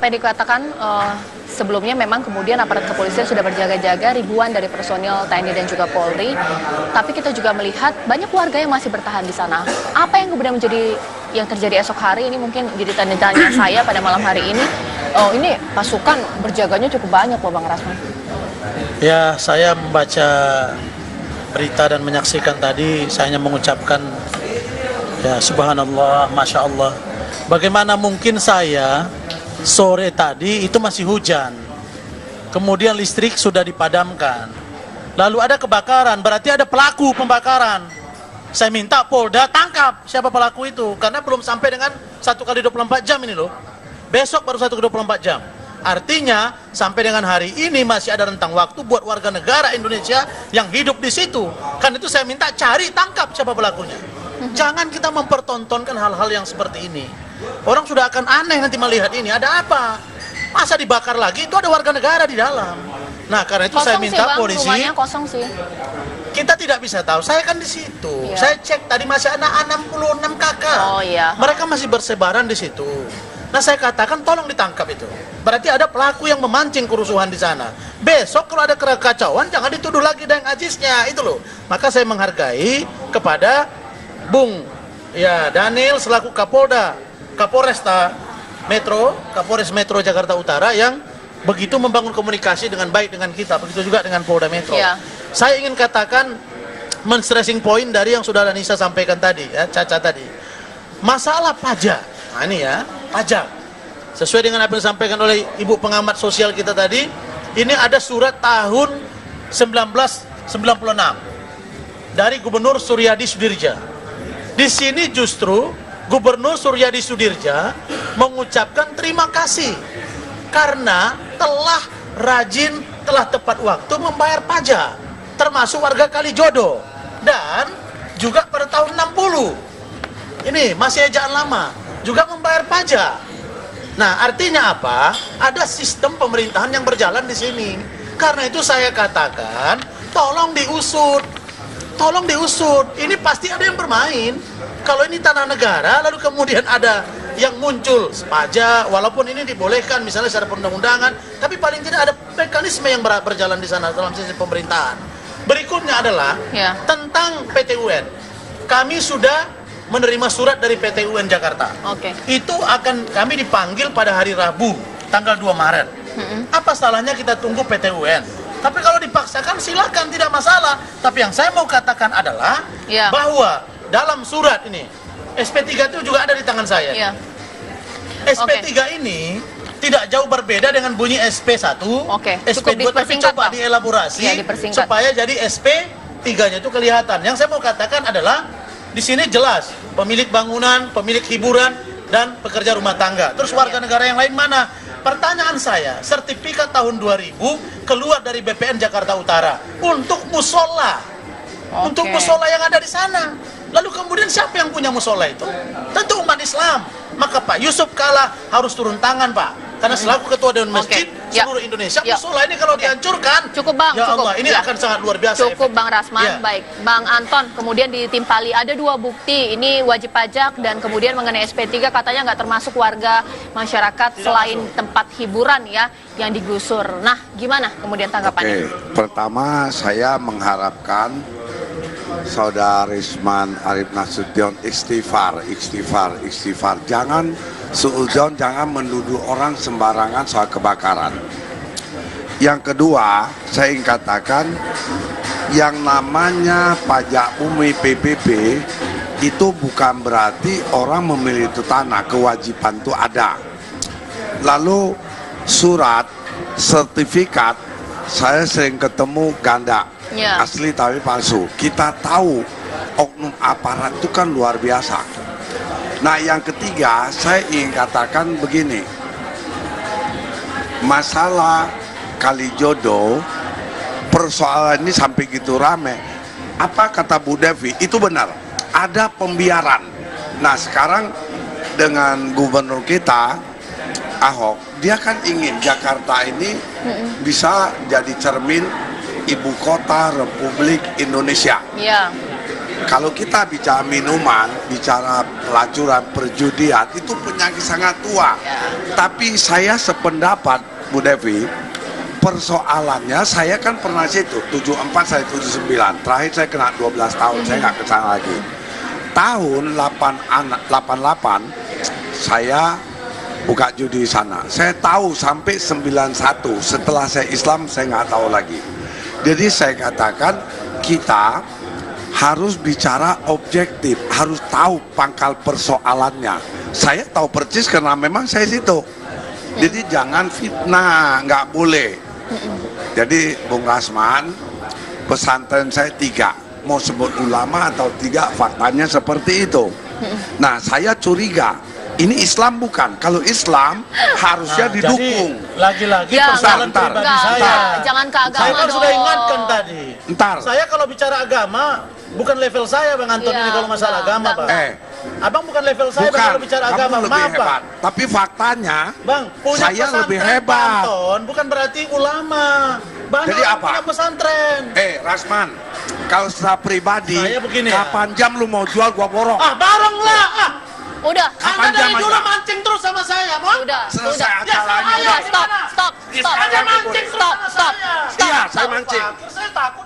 apa yang dikatakan sebelumnya memang kemudian aparat kepolisian sudah berjaga-jaga ribuan dari personil TNI dan juga Polri. Tapi kita juga melihat banyak warga yang masih bertahan di sana. Apa yang kemudian yang terjadi esok hari ini mungkin jadi tanda-tanya saya pada malam hari ini. Oh, ini pasukan berjaganya cukup banyak loh Bang Rasman. Ya, saya membaca berita dan menyaksikan tadi, saya hanya mengucapkan ya subhanallah, masya Allah. Bagaimana mungkin saya sore tadi itu masih hujan, kemudian listrik sudah dipadamkan, lalu ada kebakaran, berarti ada pelaku pembakaran. Saya minta Polda tangkap siapa pelaku itu, karena belum sampai dengan 1x24 jam ini loh. Besok baru 1x24 jam. Artinya sampai dengan hari ini masih ada rentang waktu buat warga negara Indonesia yang hidup di situ. Karena itu saya minta cari, tangkap siapa pelakunya. Jangan kita mempertontonkan hal-hal yang seperti ini. Orang sudah akan aneh nanti melihat ini. Ada apa? Masa dibakar lagi? Itu ada warga negara di dalam. Nah, karena itu saya minta Bang, polisi. rumahnya kosong sih. Kita tidak bisa tahu. Saya kan di situ. Iya. Saya cek tadi masih ada 66 kakak. Oh iya. Mereka masih bersebaran di situ. Nah, saya katakan tolong ditangkap itu. Berarti ada pelaku yang memancing kerusuhan di sana. Besok kalau ada kekacauan jangan dituduh lagi dengan ajisnya, itu loh. Maka saya menghargai kepada Bung Daniel selaku Kapolres Metro Jakarta Utara yang begitu membangun komunikasi dengan baik dengan kita, begitu juga dengan Polda Metro. Ya. Saya ingin katakan men-stressing point dari yang Saudara Nisa sampaikan tadi, ya, Caca tadi. Masalah pajak. Nah ini ya, pajak. Sesuai dengan apa yang disampaikan oleh Ibu pengamat sosial kita tadi, ini ada surat tahun 1996 dari Gubernur Suryadi Sudirja. Di sini justru Gubernur Suryadi Sudirja mengucapkan terima kasih karena telah rajin, telah tepat waktu membayar pajak, termasuk warga Kalijodo, dan juga pada tahun 60. Ini masih ejaan lama, juga membayar pajak. Nah, artinya apa? Ada sistem pemerintahan yang berjalan di sini. Karena itu saya katakan, tolong diusut. Tolong diusut. Ini pasti ada yang bermain. Kalau ini tanah negara, lalu kemudian ada yang muncul pajak, walaupun ini dibolehkan misalnya secara perundang-undangan, tapi paling tidak ada mekanisme yang berjalan di sana dalam sistem pemerintahan. Berikutnya adalah tentang PT UN. Kami sudah menerima surat dari PT UN Jakarta. Itu akan kami dipanggil pada hari Rabu, tanggal 2 Maret. Apa salahnya kita tunggu PT UN? Tapi kalau dipaksakan silakan, tidak masalah. Tapi yang saya mau katakan adalah bahwa dalam surat ini, SP3 itu juga ada di tangan saya. SP3 ini tidak jauh berbeda dengan bunyi SP1. SP2 tapi coba dielaborasi supaya jadi SP3-nya itu kelihatan. Yang saya mau katakan adalah di sini jelas pemilik bangunan, pemilik hiburan, dan pekerja rumah tangga. Terus warga negara yang lain mana? Pertanyaan saya, sertifikat tahun 2000 keluar dari BPN Jakarta Utara untuk musola. Untuk musola yang ada di sana. Lalu kemudian siapa yang punya musola itu? Tentu umat Islam. Maka Pak Yusuf Kala harus turun tangan, Pak. Karena selaku ketua Dewan Masjid seluruh Indonesia, musola ini kalau dihancurkan, cukup Bang, ya Allah, ini akan sangat luar biasa. Cukup Bang Rasman, baik. Bang Anton, kemudian ditimpali ada 2 bukti, ini wajib pajak dan kemudian mengenai SP3 katanya nggak termasuk warga masyarakat selain tempat hiburan ya yang digusur. Nah, gimana kemudian tanggapannya? Pertama saya mengharapkan Saudara Risman Arif Nasution istighfar. Jangan suudzon, jangan menuduh orang sembarangan soal kebakaran. Yang kedua, saya ingin katakan yang namanya pajak bumi PBB itu bukan berarti orang memilih itu tanah, kewajiban itu ada. Lalu surat, sertifikat, saya sering ketemu ganda. Asli tapi palsu. Kita tahu oknum aparat itu kan luar biasa. Nah, yang ketiga saya ingin katakan begini, masalah Kalijodo, persoalan ini sampai gitu rame. Apa kata Bu Devi? Itu benar, ada pembiaran. Nah, sekarang dengan gubernur kita Ahok, dia kan ingin Jakarta ini bisa jadi cermin ibu kota Republik Indonesia. kalau kita bicara minuman, bicara pelacuran, perjudian, itu penyakit sangat tua. Tapi saya sependapat, Bu Devi, persoalannya saya kan pernah situ, 74 saya 79, terakhir saya kena 12 tahun, saya nggak kesana lagi. Tahun 88, saya buka judi di sana. Saya tahu sampai 91, setelah saya Islam saya nggak tahu lagi. Jadi saya katakan kita harus bicara objektif, harus tahu pangkal persoalannya. Saya tahu persis karena memang saya situ. Jadi jangan fitnah, nggak boleh. Jadi Bung Rasman, pesantren saya 3, mau sebut ulama atau 3, faktanya seperti itu. Nah saya curiga, ini Islam bukan? Kalau Islam harusnya didukung. Jadi lagi-lagi Ya, persoalan ntar, pribadi Enggak, saya. jangan ke agama Saya kan dong. sudah ingatkan tadi. Ntar. Saya kalau bicara agama, bukan level saya Bang Antoni Iya, ini kalau masalah enggak, agama, Bang. Abang bukan level saya Bang kalau bicara kamu agama. lebih Maaf, Bang. hebat. Tapi faktanya, Bang, punya saya pesantren lebih hebat. Anton, bukan berarti ulama. Banyak Jadi orang apa? punya pesantren. Rasman, kalau secara pribadi, Saya begini ya. kapan jam lu mau jual gua borong. Bareng lah. Udah, Kapan Anda dari jam dulu aja? mancing terus sama saya, Bang. udah, Selesai udah. acaranya. Udah, stop, stop, stop, Anda mancing terus stop, sama stop, saya. stop, Iya, saya stop. mancing. Saya takut